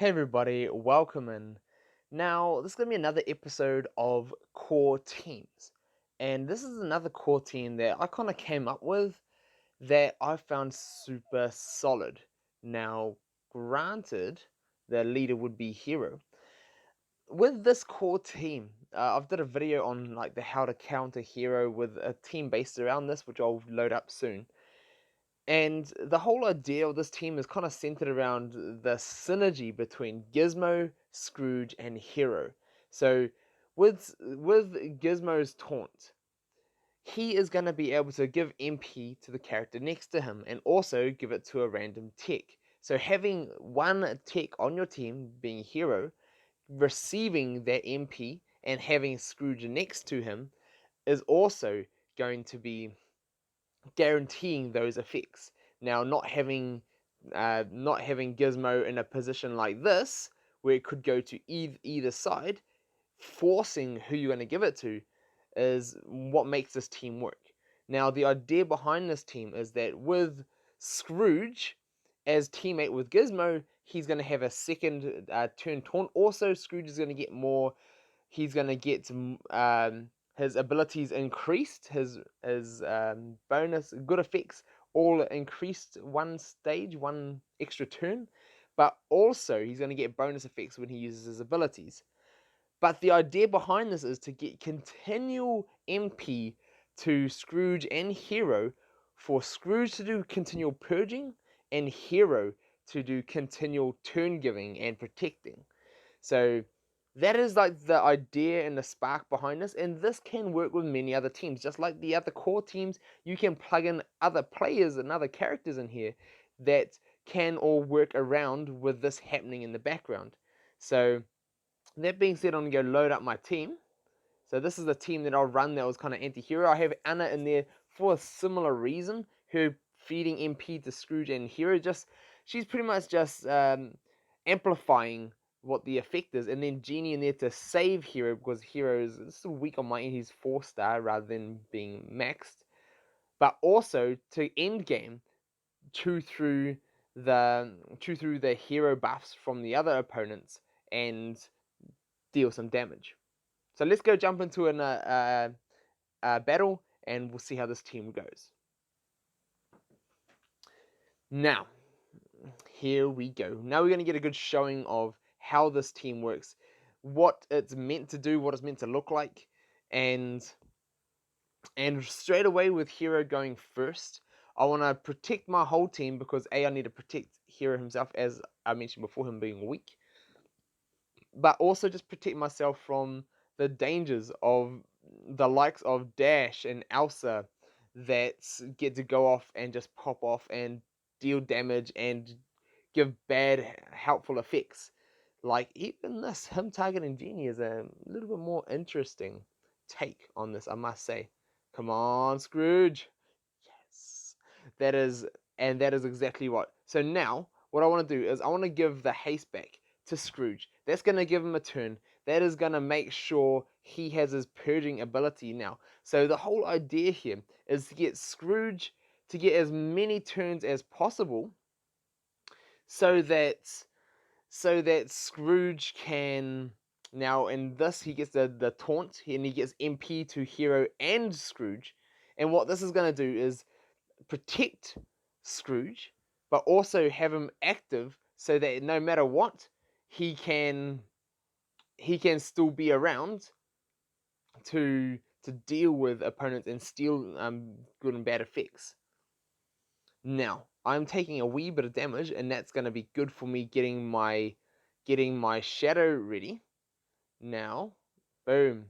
Hey everybody, welcome in. Now, this is going to be another episode of Core Teams. And this is another core team that I kind of came up with that I found super solid. Now, granted, the leader would be Hiro. With this core team, I've did a video on like the how to counter Hiro with a team based around this, which I'll load up soon. And the whole idea of this team is kind of centered around the synergy between Gizmo, Scrooge, and Hiro. So with Gizmo's taunt, he is going to be able to give MP to the character next to him and also give it to a random tech. So having one tech on your team, being Hiro, receiving that MP and having Scrooge next to him is also going to be guaranteeing those effects. Now, not having Gizmo in a position like this, where it could go to either side, forcing who you're going to give it to, is what makes this team work. Now, the idea behind this team is that with Scrooge as teammate with Gizmo, he's going to have a second turn taunt. Also, Scrooge is going to get more. He's going to get his abilities increased, his bonus good effects all increased one stage, one extra turn, but also he's going to get bonus effects when he uses his abilities. But the idea behind this is to get continual MP to Scrooge and Hiro, for Scrooge to do continual purging and Hiro to do continual turn giving and protecting. So that is like the idea and the spark behind this, and this can work with many other teams. Just like the other core teams, you can plug in other players and other characters in here that can all work around with this happening in the background. So that being said, I'm going to go load up my team. So this is the team that I'll run that was kind of anti-hero. I have Anna in there for a similar reason. Her feeding MP to Scrooge and Hiro, she's pretty much just amplifying what the effect is, and then Genie in there to save Hiro, because Hiro is still weak on my end. He's 4-star rather than being maxed, but also to end game, chew through the hero buffs from the other opponents and deal some damage. So let's go jump into a battle, and we'll see how this team goes. Now, here we go. Now we're going to get a good showing of how this team works, what it's meant to do, what it's meant to look like, and straight away with Hiro going first, I want to protect my whole team because I need to protect Hiro himself, as I mentioned before, him being weak, but also just protect myself from the dangers of the likes of Dash and Elsa that get to go off and just pop off and deal damage and give bad helpful effects. Like even this, him targeting Genie is a little bit more interesting take on this, I must say. Come on, Scrooge. Yes. That is exactly what. So now, what I want to do is I want to give the haste back to Scrooge. That's going to give him a turn. That is going to make sure he has his purging ability now. So the whole idea here is to get Scrooge to get as many turns as possible, so that Scrooge can, now in this he gets the taunt and he gets MP to Hiro and Scrooge. And what this is going to do is protect Scrooge, but also have him active so that no matter what, he can still be around to deal with opponents and steal good and bad effects. Now, I'm taking a wee bit of damage, and that's going to be good for me getting my shadow ready. Now, boom.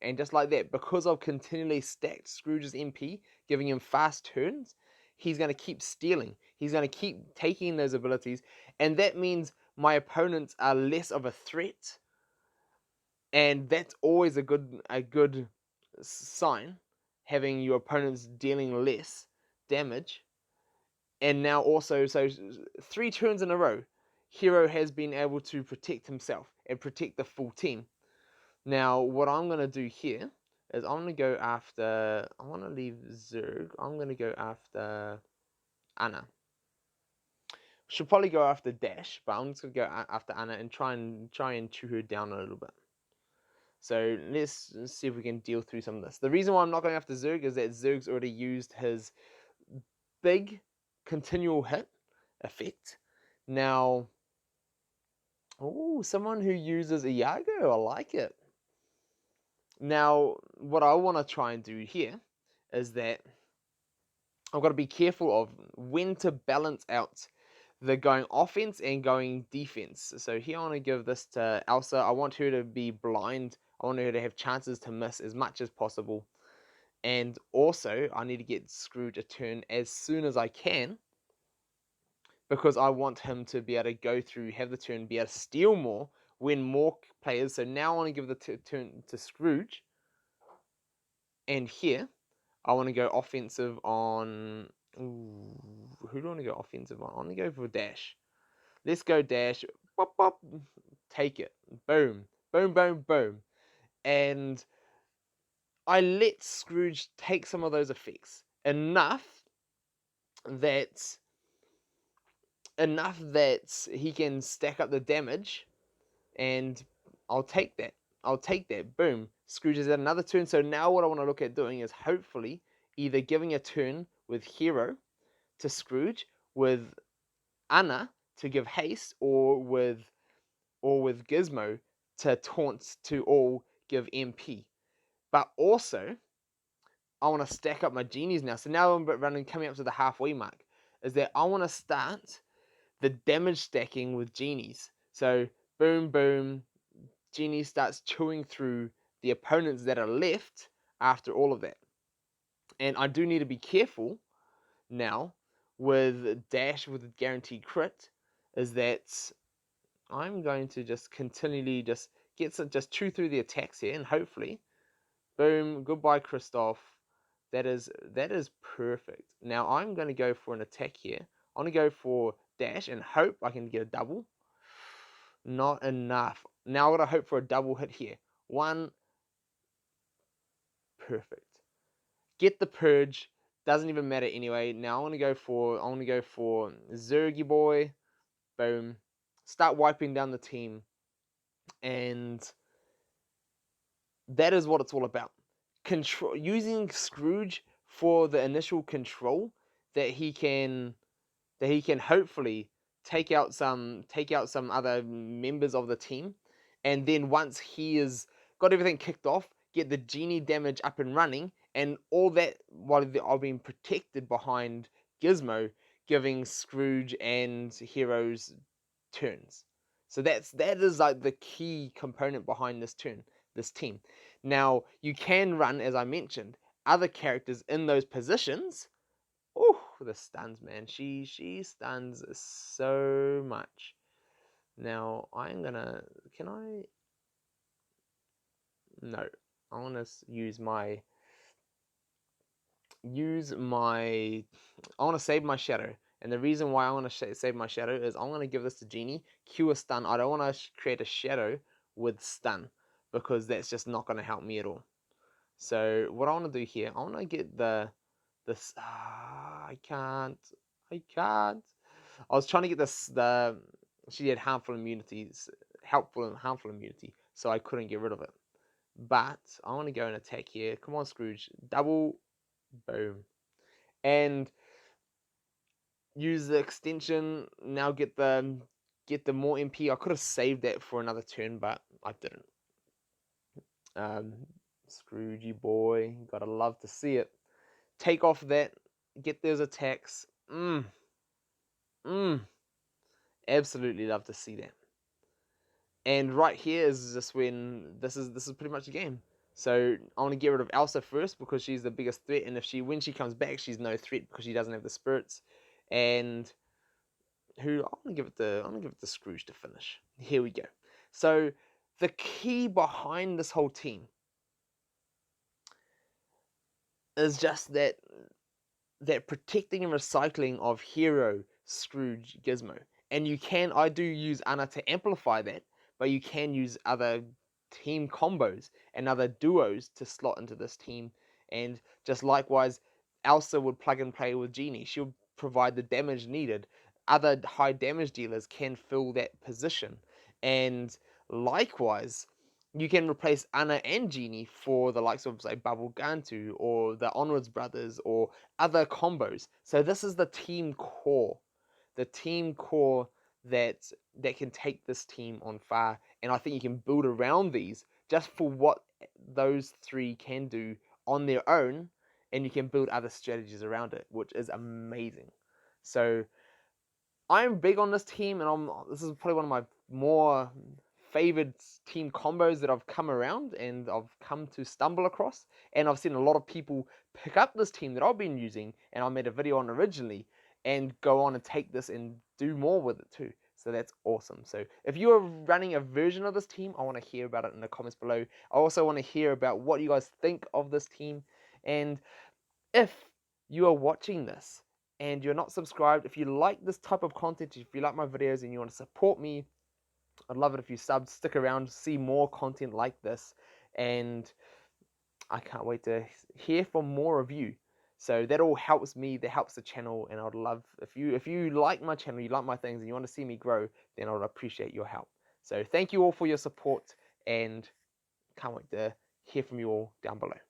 And just like that, because I've continually stacked Scrooge's MP, giving him fast turns, he's going to keep stealing. He's going to keep taking those abilities, and that means my opponents are less of a threat. And that's always a good sign, having your opponents dealing less damage. And now also, so 3 turns in a row, Hiro has been able to protect himself and protect the full team. Now, what I'm going to do here is I'm going to go after, I want to leave Zurg, I'm going to go after Anna. Should probably go after Dash, but I'm just gonna go after Anna and try and chew her down a little bit. So let's see if we can deal through some of this. The reason why I'm not going after Zurg is that Zurg's already used his big continual hit effect. Now, oh, someone who uses Iago, I like it. Now, what I want to try and do here is that I've got to be careful of when to balance out the going offense and going defense. So here I want to give this to Elsa. I want her to be blind. I want her to have chances to miss as much as possible. And also, I need to get Scrooge a turn as soon as I can, because I want him to be able to go through, have the turn, be able to steal more when more players. So now I want to give the turn to Scrooge. And here, I want to go offensive on... Ooh, who do I want to go offensive on? I want to go for Dash. Let's go Dash. Bop, bop. Take it. Boom. Boom, boom, boom. And I let Scrooge take some of those effects. Enough that he can stack up the damage, and I'll take that. Boom. Scrooge has had another turn. So now what I want to look at doing is hopefully either giving a turn with Hiro to Scrooge, with Anna to give haste, or with Gizmo to taunt to all give MP. But also, I want to stack up my genies now. So now I'm coming up to the halfway mark. Is that I want to start the damage stacking with genies. So boom, boom, genie starts chewing through the opponents that are left after all of that. And I do need to be careful now with Dash with guaranteed crit, is that I'm going to just continually just chew through the attacks here, and hopefully, boom, goodbye Kristoff. That is perfect. Now I'm going to go for an attack here. I'm going to go for Dash and hope I can get a double. Not enough. Now I've got to hope for a double hit here. One. Perfect. Get the purge. Doesn't even matter anyway. Now I want to go for Zurgy boy. Boom. Start wiping down the team. And that is what it's all about. Control, using Scrooge for the initial control that he can hopefully take out some other members of the team, and then once he has got everything kicked off, get the genie damage up and running, and all that while I've been protected behind Gizmo, giving Scrooge and Hiro's turns. So that is like the key component behind this team. Now you can run, as I mentioned, other characters in those positions. Oh, the stuns, man. She stuns so much. Now I'm gonna. Can I? No, I want to use my. I want to save my shadow. And the reason why I want to save my shadow is I'm going to give this to Genie, cue a stun. I don't want to create a shadow with stun, because that's just not going to help me at all. So what I want to do here, I want to get this. I can't. I was trying to get this. She had harmful immunity, so I couldn't get rid of it. But I want to go and attack here. Come on, Scrooge. Double. Boom. And use the extension. Now get the more MP. I could have saved that for another turn, but I didn't. Scroogey boy, gotta love to see it. Take off that. Get those attacks. Absolutely love to see that. And right here is just when this is pretty much a game. So I want to get rid of Elsa first, because she's the biggest threat, and when she comes back, she's no threat because she doesn't have the spirits. And I'm gonna give it to Scrooge to finish. Here we go. So the key behind this whole team is just that protecting and recycling of Hiro, Scrooge, Gizmo. And I do use Anna to amplify that, but you can use other team combos and other duos to slot into this team. And just likewise, Elsa would plug and play with Genie. She'll provide the damage needed. other high damage dealers can fill that position. And likewise, you can replace Anna and Genie for the likes of, say, Bubble Gantu or the Onwards Brothers or other combos. So this is the team core. The team core that can take this team on far. And I think you can build around these just for what those three can do on their own, and you can build other strategies around it, which is amazing. So I'm big on this team, and this is probably one of my more favored team combos that I've come around and I've come to stumble across. And I've seen a lot of people pick up this team that I've been using and I made a video on originally and go on and take this and do more with it too. So that's awesome. So if you are running a version of this team, I want to hear about it in the comments below. I also want to hear about what you guys think of this team. And if you are watching this and you're not subscribed, if you like this type of content, if you like my videos and you want to support me, I'd love it if you stick around, see more content like this, and I can't wait to hear from more of you. So that all helps me, that helps the channel, and I'd love if you like my channel, you like my things, and you want to see me grow, then I would appreciate your help. So thank you all for your support, and can't wait to hear from you all down below.